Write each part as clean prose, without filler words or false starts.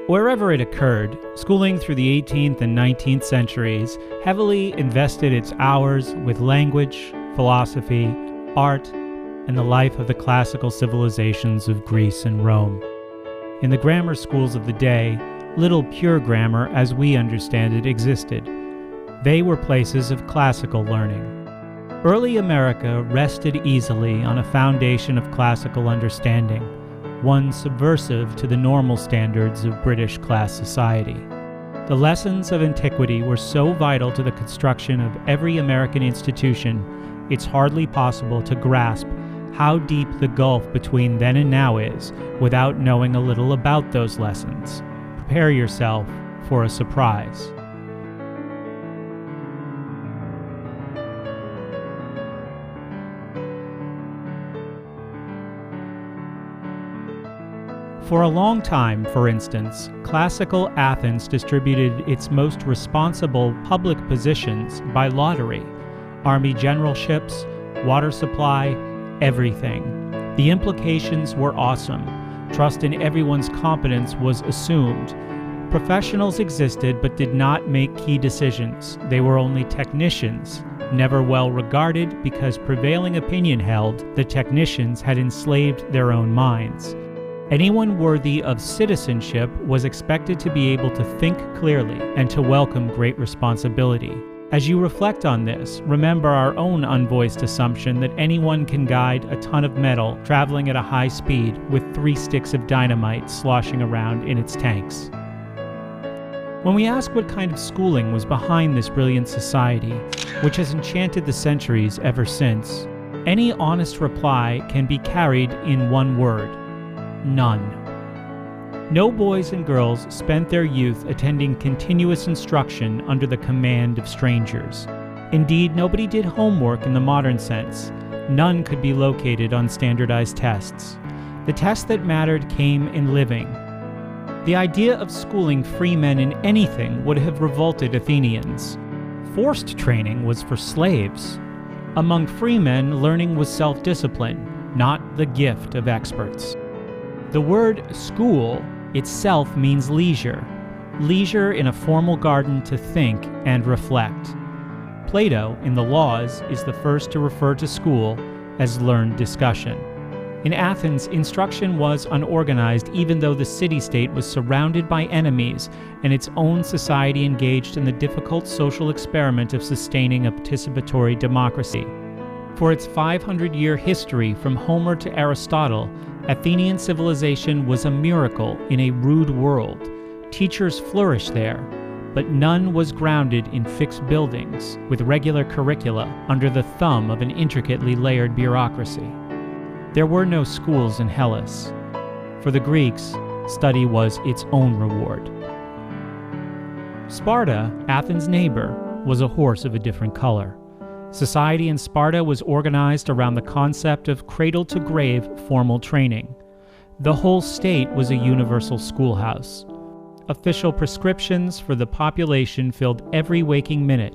Wherever it occurred, schooling through the 18th and 19th centuries heavily invested its hours with language, philosophy, art, and the life of the classical civilizations of Greece and Rome. In the grammar schools of the day, little pure grammar as we understand it existed. They were places of classical learning. Early America rested easily on a foundation of classical understanding, one subversive to the normal standards of British class society. The lessons of antiquity were so vital to the construction of every American institution, it's hardly possible to grasp how deep the gulf between then and now is without knowing a little about those lessons. Prepare yourself for a surprise. For a long time, for instance, classical Athens distributed its most responsible public positions by lottery. Army generalships, water supply, everything. The implications were awesome. Trust in everyone's competence was assumed. Professionals existed but did not make key decisions. They were only technicians, never well regarded because prevailing opinion held the technicians had enslaved their own minds. Anyone worthy of citizenship was expected to be able to think clearly and to welcome great responsibility. As you reflect on this, remember our own unvoiced assumption that anyone can guide a ton of metal traveling at a high speed with 3 sticks of dynamite sloshing around in its tanks. When we ask what kind of schooling was behind this brilliant society, which has enchanted the centuries ever since, any honest reply can be carried in one word: none. No boys and girls spent their youth attending continuous instruction under the command of strangers. Indeed, nobody did homework in the modern sense. None could be located on standardized tests. The test that mattered came in living. The idea of schooling free men in anything would have revolted Athenians. Forced training was for slaves. Among free men, learning was self-discipline, not the gift of experts. The word school itself means leisure. Leisure in a formal garden to think and reflect. Plato, in the Laws, is the first to refer to school as learned discussion. In Athens, instruction was unorganized even though the city-state was surrounded by enemies and its own society engaged in the difficult social experiment of sustaining a participatory democracy. For its 500-year history from Homer to Aristotle, Athenian civilization was a miracle in a rude world. Teachers flourished there, but none was grounded in fixed buildings with regular curricula under the thumb of an intricately layered bureaucracy. There were no schools in Hellas. For the Greeks, study was its own reward. Sparta, Athens' neighbor, was a horse of a different color. Society in Sparta was organized around the concept of cradle-to-grave formal training. The whole state was a universal schoolhouse. Official prescriptions for the population filled every waking minute,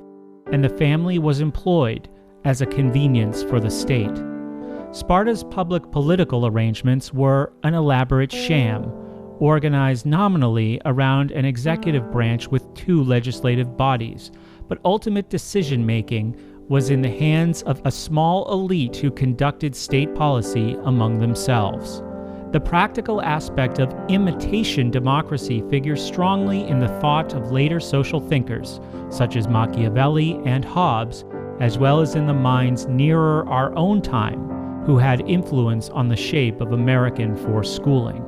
and the family was employed as a convenience for the state. Sparta's public political arrangements were an elaborate sham, organized nominally around an executive branch with 2 legislative bodies, but ultimate decision-making was in the hands of a small elite who conducted state policy among themselves. The practical aspect of imitation democracy figures strongly in the thought of later social thinkers, such as Machiavelli and Hobbes, as well as in the minds nearer our own time, who had influence on the shape of American forced schooling.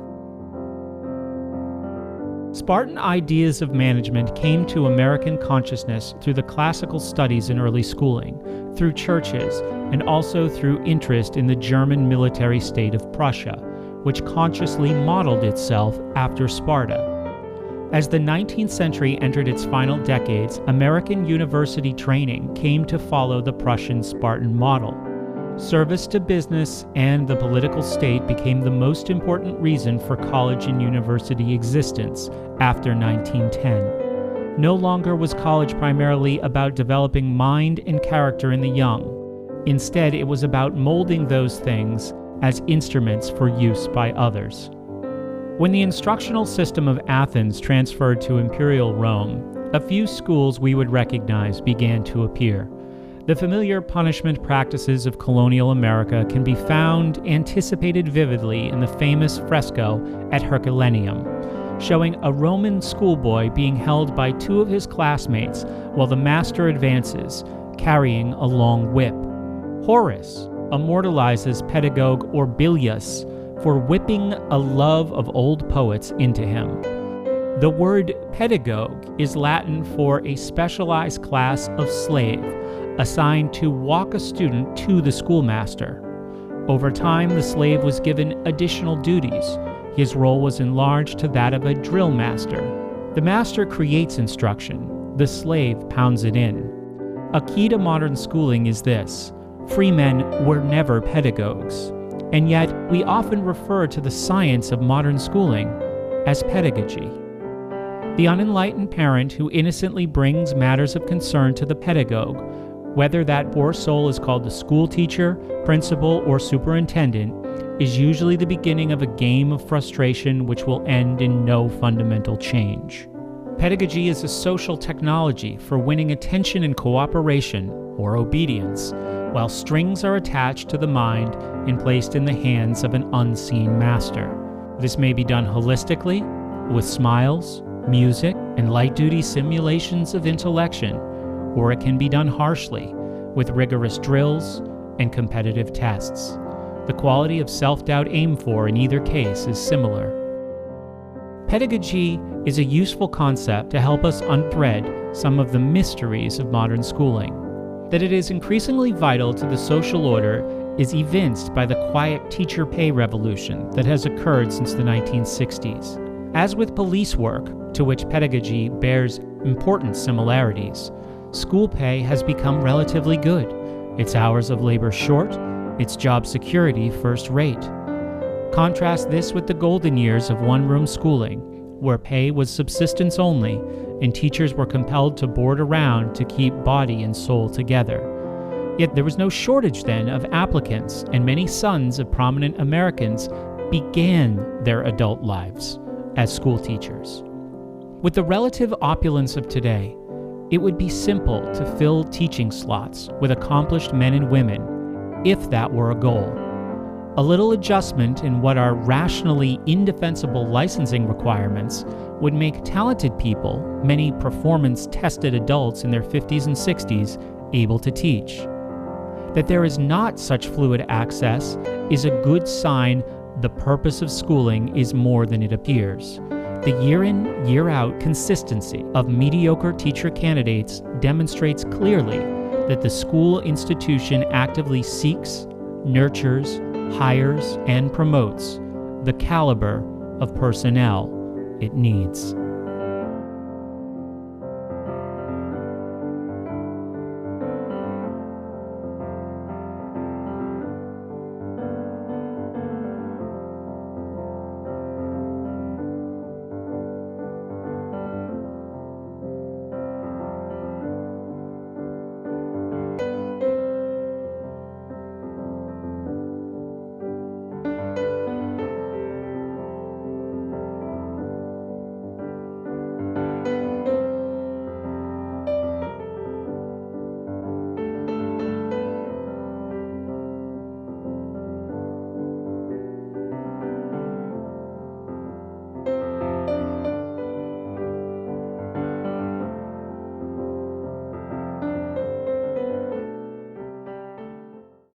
Spartan ideas of management came to American consciousness through the classical studies in early schooling, through churches, and also through interest in the German military state of Prussia, which consciously modeled itself after Sparta. As the 19th century entered its final decades, American university training came to follow the Prussian-Spartan model. Service to business and the political state became the most important reason for college and university existence after 1910. No longer was college primarily about developing mind and character in the young. Instead, it was about molding those things as instruments for use by others. When the instructional system of Athens transferred to Imperial Rome, a few schools we would recognize began to appear. The familiar punishment practices of colonial America can be found anticipated vividly in the famous fresco at Herculaneum, showing a Roman schoolboy being held by two of his classmates while the master advances, carrying a long whip. Horace immortalizes pedagogue Orbilius for whipping a love of old poets into him. The word pedagogue is Latin for a specialized class of slave assigned to walk a student to the schoolmaster. Over time, the slave was given additional duties. His role was enlarged to that of a drill master. The master creates instruction. The slave pounds it in. A key to modern schooling is this: free men were never pedagogues. And yet, we often refer to the science of modern schooling as pedagogy. The unenlightened parent who innocently brings matters of concern to the pedagogue, whether that poor soul is called the school teacher, principal, or superintendent, is usually the beginning of a game of frustration which will end in no fundamental change. Pedagogy is a social technology for winning attention and cooperation, or obedience, while strings are attached to the mind and placed in the hands of an unseen master. This may be done holistically, with smiles, music, and light-duty simulations of intellection, or it can be done harshly, with rigorous drills and competitive tests. The quality of self-doubt aimed for in either case is similar. Pedagogy is a useful concept to help us unthread some of the mysteries of modern schooling. That it is increasingly vital to the social order is evinced by the quiet teacher pay revolution that has occurred since the 1960s. As with police work, to which pedagogy bears important similarities, school pay has become relatively good, its hours of labor short, its job security first-rate. Contrast this with the golden years of one-room schooling, where pay was subsistence only, and teachers were compelled to board around to keep body and soul together. Yet there was no shortage then of applicants, and many sons of prominent Americans began their adult lives as school teachers. With the relative opulence of today, it would be simple to fill teaching slots with accomplished men and women, if that were a goal. A little adjustment in what are rationally indefensible licensing requirements would make talented people, many performance-tested adults in their 50s and 60s, able to teach. That there is not such fluid access is a good sign the purpose of schooling is more than it appears. The year-in, year-out consistency of mediocre teacher candidates demonstrates clearly that the school institution actively seeks, nurtures, hires, and promotes the caliber of personnel it needs.